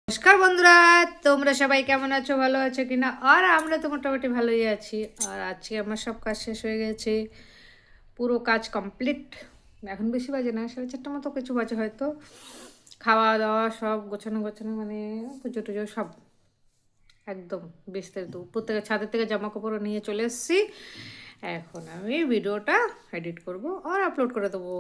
নমস্কার বন্ধুরা, তোমরা সবাই কেমন আছো? ভালো আছো কিনা? আর আমরা তো মোটামুটি ভালোই আছি। আর আজকে আমার সব কাজ শেষ হয়ে গেছে, পুরো কাজ কমপ্লিট। এখন বেশি বাজে না, 4:30 মতো কিছু বাজে হয়তো। খাওয়া দাওয়া সব গোছানো গোছানো মানে পুজো টুজো সব একদম বিস্তারিত। উপর থেকে ছাদের থেকে জামা কাপড় নিয়ে চলে এসেছি। এখন আমি ভিডিওটা এডিট করব আর আপলোড করে দেবো।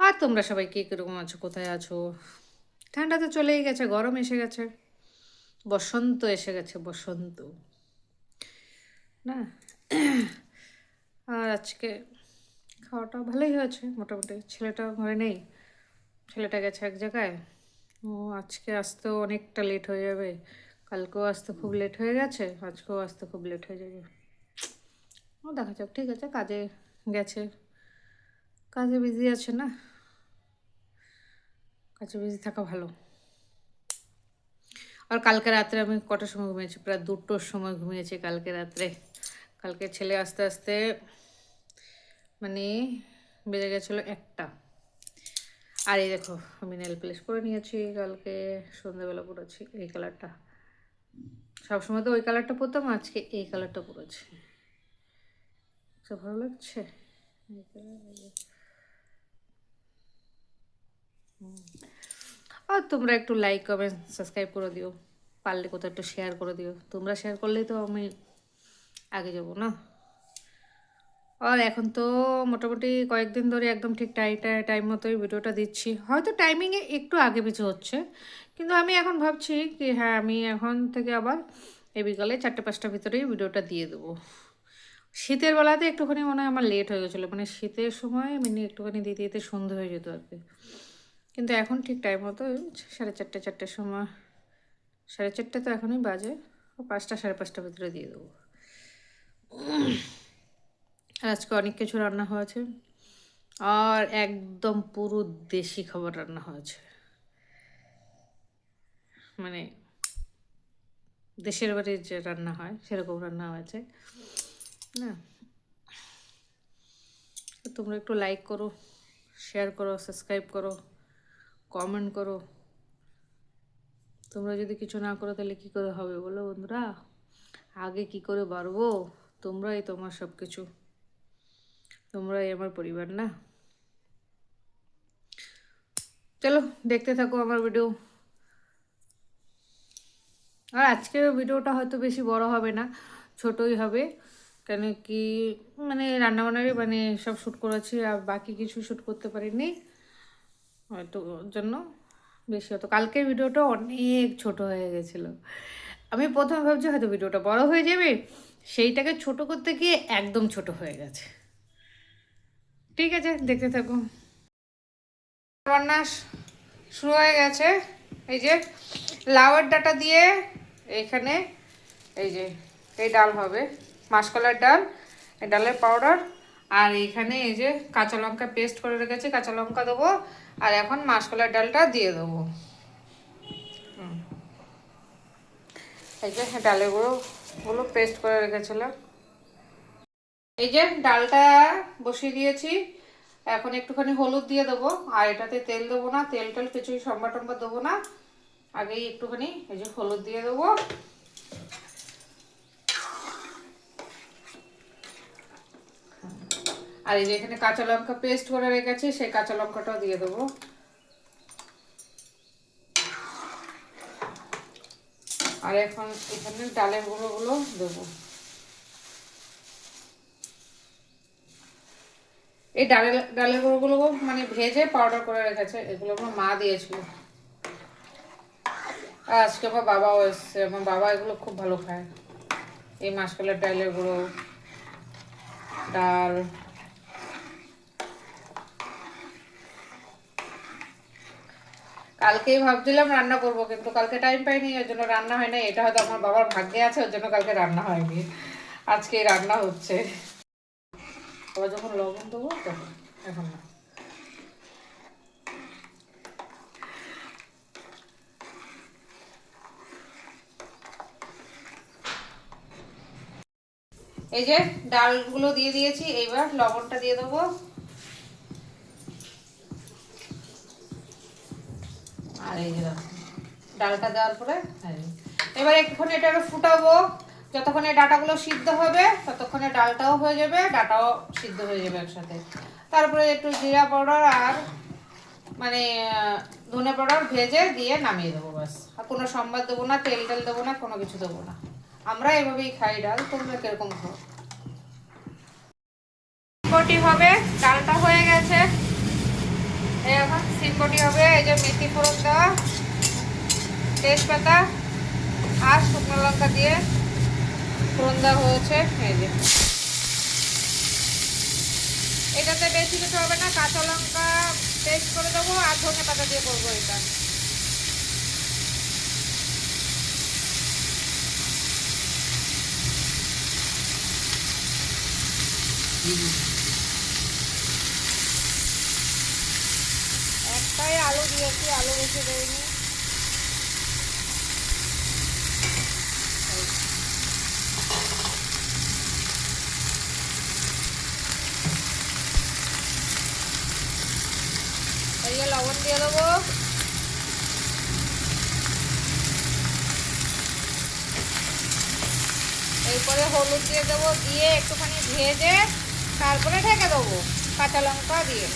আর তোমরা সবাই কে কীরকম আছো, কোথায় আছো? ঠান্ডা তো চলেই গেছে, গরম এসে গেছে, বসন্ত এসে গেছে, বসন্ত না। আর আজকে খাওয়াটা ভালোই হয়েছে মোটামুটি। ছেলেটা ঘরে নেই, ছেলেটা গেছে এক জায়গায়। ও আজকে আসতেও অনেকটা লেট হয়ে যাবে, কালকেও আসতে খুব লেট হয়ে গেছে, আজকেও আসতে খুব লেট হয়ে যাবে। ও দেখা যাক, ঠিক আছে, কাজে গেছে, কাজে বিজি আছে না, কাজে বিজি থাকা ভালো। আর কালকে রাত্রে আমি কটার সময় ঘুমিয়েছি? প্রায় 2টোর সময় ঘুমিয়েছি কালকে রাত্রে। কালকে ছেলে আস্তে আস্তে মানে বেজে গেছিলো 1টা। আর এই দেখো, আমি নেল পলিশ করে নিয়েছি, কালকে সন্ধ্যাবেলা পরেছি এই কালারটা। সবসময় তো ওই কালারটা পরতাম, আজকে এই কালারটা পরেছি। সব ভালো লাগছে। আর তোমরা একটু লাইক কমেন্ট সাবস্ক্রাইব করে দিও, পারলে কোথাও একটু শেয়ার করে দিও। তোমরা শেয়ার করলেই তো আমি আগে যাবো না। আর এখন তো মোটামুটি কয়েকদিন ধরে একদম ঠিক টাইম মতোই ভিডিওটা দিচ্ছি। হয়তো টাইমিংয়ে একটু আগে পিছু হচ্ছে, কিন্তু আমি এখন ভাবছি কি হ্যাঁ, আমি এখন থেকে আবার এই বিকালে 4টে-5টার ভিতরেই ভিডিওটা দিয়ে দেবো। শীতের বেলাতে একটুখানি মনে হয় আমার লেট হয়ে গেছিলো, মানে শীতের সময় মানে একটুখানি দিতে দিতে সন্ধে হয়ে যেত আর কি। কিন্তু এখন ঠিক টাইম মতো 4:30-4টের সময়, 4:30 তো এখনই বাজে, 5টা-5:30টার ভিতরে দিয়ে দেবো। আর আজকে অনেক কিছু রান্না হয়েছে, আর একদম পুরো দেশি খাবার রান্না হয়েছে, মানে দেশের বাড়ির যে রান্না হয় সেরকম রান্না হয়েছে না। তোমরা একটু লাইক করো, শেয়ার করো, সাবস্ক্রাইব করো, কমেন্ট করো। তোমরা যদি কিছু না করো তাহলে কী করে হবে বলো বন্ধুরা? আগে কি করে বাড়বো? তোমরাই তোমার সব কিছু, তোমরাই আমার পরিবার না। চলো দেখতে থাকো আমার ভিডিও। আর আজকের ভিডিওটা হয়তো বেশি বড় হবে না, ছোটই হবে, কেন কি মানে রান্নাবান্নারই মানে সব শ্যুট করেছি, আর বাকি কিছু শ্যুট করতে পারিনি হয়তো, ওর জন্য বেশি হতো। কালকের ভিডিওটা অনেক ছোট হয়ে গেছিলো। আমি প্রথমে ভাবছি হয়তো ভিডিওটা বড় হয়ে যাবে, সেইটাকে ছোট করতে গিয়ে একদম ছোট হয়ে গেছে। ঠিক আছে, দেখতে থাকো। রান্না শুরু হয়ে গেছে। এই যে লাউয়ের ডাঁটা দিয়ে এইখানে এই যে এই ডাল হবে, মাসকলার ডাল, এই ডালের পাউডার। আর এইখানে এই যে কাঁচা লঙ্কা পেস্ট করে রেখেছি, কাঁচা লঙ্কা দেবো। আর এখন মাসকলার ডালটা দিয়ে দেবো। এই যে ডালের গুঁড়ো পেস্ট করে রেখেছিলাম। এই যে ডালটা বসিয়ে দিয়েছি, এখন একটুখানি হলুদ দিয়ে দেবো। আর এটাতে তেল দেবো না, তেল টেল কিছুই সম্বা টম্বা দেবো না, আগেই একটুখানি এই যে হলুদ দিয়ে দেবো। আর এই যে এখানে কাঁচা লঙ্কা পেস্ট করে রেখেছি, সেই কাঁচা লঙ্কাটাও দিয়ে দেবো। আর এখন এখানে ডালের গুঁড়োগুলো দেবো। এই ডালের গুঁড়োগুলো মানে ভেজে পাউডার করে রেখেছে, এগুলো আমার মা দিয়েছিল। আর আজকে আমার বাবাও এসছে, আমার বাবা এগুলো খুব ভালো খায়, এই মাসকলার ডালের গুঁড়ো, ডাল। কালকেই ভাবছিলাম রান্না করব, কিন্তু কালকে টাইম পাইনি, ওই জন্য রান্না হয় না। এটা হয়তো আমার বাবার ভাগ্যে আছে, ওর জন্য কালকে রান্না হয়নি, আজকে রান্না হচ্ছে। আবার যখন লবণ দেবো তখন, এখন না। এই যে ডালগুলো দিয়ে দিয়েছি, এইবার লবণটা দিয়ে দেবো। আর এই যে দেখো ডালটা দেওয়ার পরে এবার একটুখানি এটা ফুটাবো। যতক্ষণে ডাটাগুলো সিদ্ধ হবে ততক্ষণে ডালটাও হয়ে যাবে, ডাটাও সিদ্ধ হয়ে যাবে একসাথে। তারপরে একটু জিরা পাউডার আর মানে ধনে পাউডার ভেজে দিয়ে নামিয়ে দেবো ব্যাস। আর কোনো সম্বাদ দেবো না, তেল টেল দেবো না, কোনো কিছু দেবো না। আমরা এভাবেই খাই ডাল, তোমরা কিরকম খাও? সিমবটি হবে, ডালটা হয়ে গেছে, এখন সিমবটি হবে। এই যে মেথি ফোড়ন দেওয়া, তেজপাতা আর শুকনো লঙ্কা দিয়ে ফোড়ন দেওয়া হয়েছে। এই যে এটাতে বেশি কিছু হবে না, কাঁচা লঙ্কা পেস্ট করে দেবো আর ধনে পাতা দিয়ে করবো এটা। একটাই আলু দিয়েছি, আলু বেশি দেয়নি। এই যে লবণ দিয়ে দেবো, এরপরে হলুদ দিয়ে দেবো, দিয়ে একটুখানি ভেজে তারপরে ঢেকে দেবো কাঁচা লঙ্কা দিয়ে।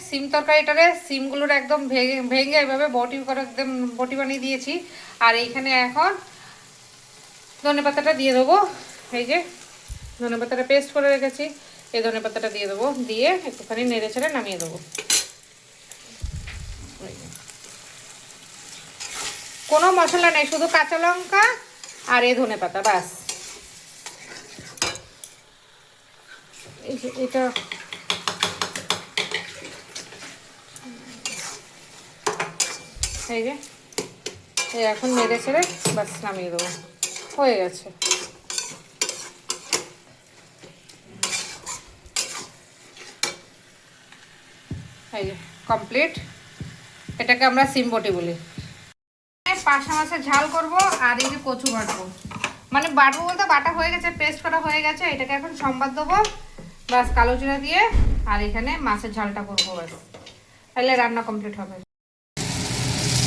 সিম তরকারিটারে সিমগুলোর একদম ভেঙে ভেঙে এভাবে বটি করে একদম বটি বানিয়ে দিয়েছি। আর এইখানে এখন ধনে পাতাটা দিয়ে দেবো। এই যে ধনে পাতাটা পেস্ট করে রেখেছি, এই ধনে পাতাটা দিয়ে দেবো, দিয়ে একটুখানি নেড়ে ছেড়ে নামিয়ে দেবো। কোনো মশলা নেই, শুধু কাঁচা লঙ্কা আর এই ধনে পাতা, ব্যাস। এটা এই যে এখন নেড়ে ছেড়ে ব্যাস নামিয়ে দেবো, হয়ে গেছে। এই যে কমপ্লিট, এটাকে আমরা সিমবটি বলি। পাশা মাছের ঝাল করব আর এই যে কচু বাটবো, মানে বাটবো বলতে বাটা হয়ে গেছে, পেস্ট করা হয়ে গেছে। এটাকে এখন সম্বাদ দেবো ব্যাস, কালো জিরা দিয়ে। আর এখানে মাছের ঝালটা করবো ব্যাস, তাহলে রান্না কমপ্লিট হবে।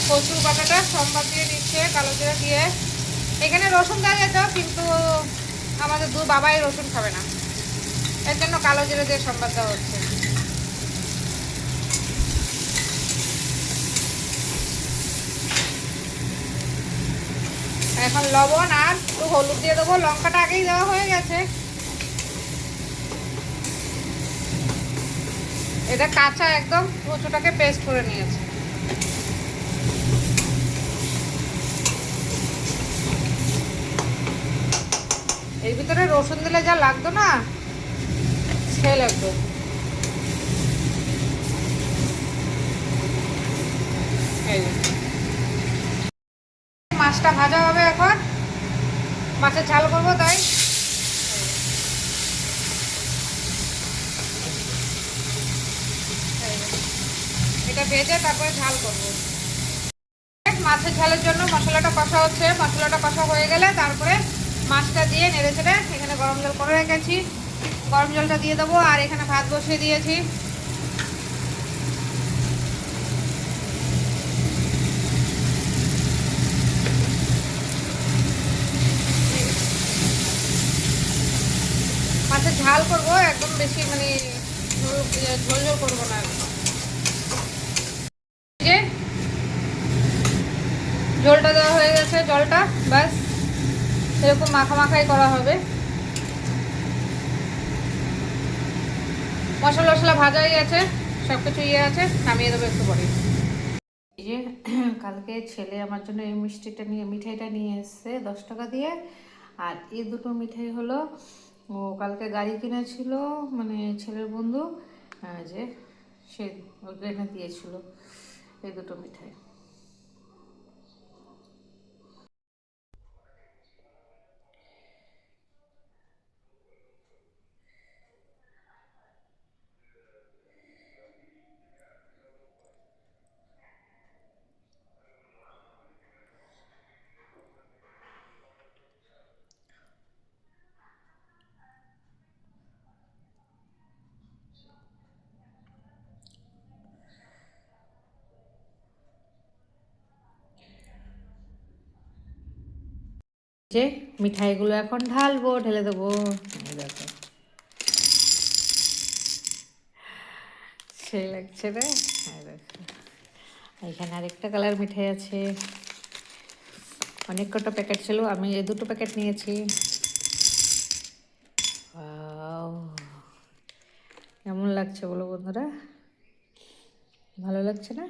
কচুর বাটাটা সম্বাদ দিয়ে দিচ্ছে কালো জিরা দিয়ে। এখানে রসুন দেওয়া যেত, কিন্তু আমাদের বাবাই রসুন খাবে না, এর জন্য কালো জিরা দিয়ে সম্বাদ দেওয়া হচ্ছে। এখন লবণ আর একটু হলুদ দিয়ে দেবো, লঙ্কাটা আগেই দেওয়া হয়ে গেছে। এটা কাঁচা একদম, কচুটাকে পেস্ট করে নিয়েছে। এর ভিতরে রসুন দিলে যা লাগতো না, সে লাগতো। মাছটা ভাজা হবে, এখন মাছের ঝাল করবো তাই। এটা ভেজে তারপরে ঝাল করবো। মাছের ঝালের জন্য মশলাটা কষা হচ্ছে, মশলাটা কষা হয়ে গেলে তারপরে মাছটা দিয়ে নেড়ে চেড়ে, এখানে গরম জল করে রেখেছি, গরম জলটা দিয়ে দেবো। আর এখানে ভাত বসিয়ে দিয়েছি। মাছের ঝাল করবো একদম বেশি, মানে ঝোল ঝোল করবো না। যে জলটা দেওয়া হয়ে গেছে, জলটা ব্যাস এরকম মাখা মাখাই করা হবে। মশলা টশলা ভাজাই আছে, সব কিছু ইয়ে আছে, নামিয়ে দেবো একটু পরে। এই যে কালকে ছেলে আমার জন্য এই মিঠাইটা নিয়ে এসছে 10 টাকা দিয়ে। আর এই দুটো মিঠাই হলো, ও কালকে গাড়ি কিনেছিল, মানে ছেলের বন্ধু, যে সে ওকে এনে দিয়েছিল এই দুটো মিঠাই। যে মিঠাইগুলো এখন ঢালবো, ঢেলে দেবো। এই দেখো সেই লাগছে রে। হ্যাঁ দেখো এখানে আরেকটা কালার মিঠাই আছে, অনেক কটা প্যাকেট ছিল, আমি এই 2টো প্যাকেট নিয়েছি। Wow! কেমন লাগছে বলো বন্ধুরা, ভালো লাগছে না?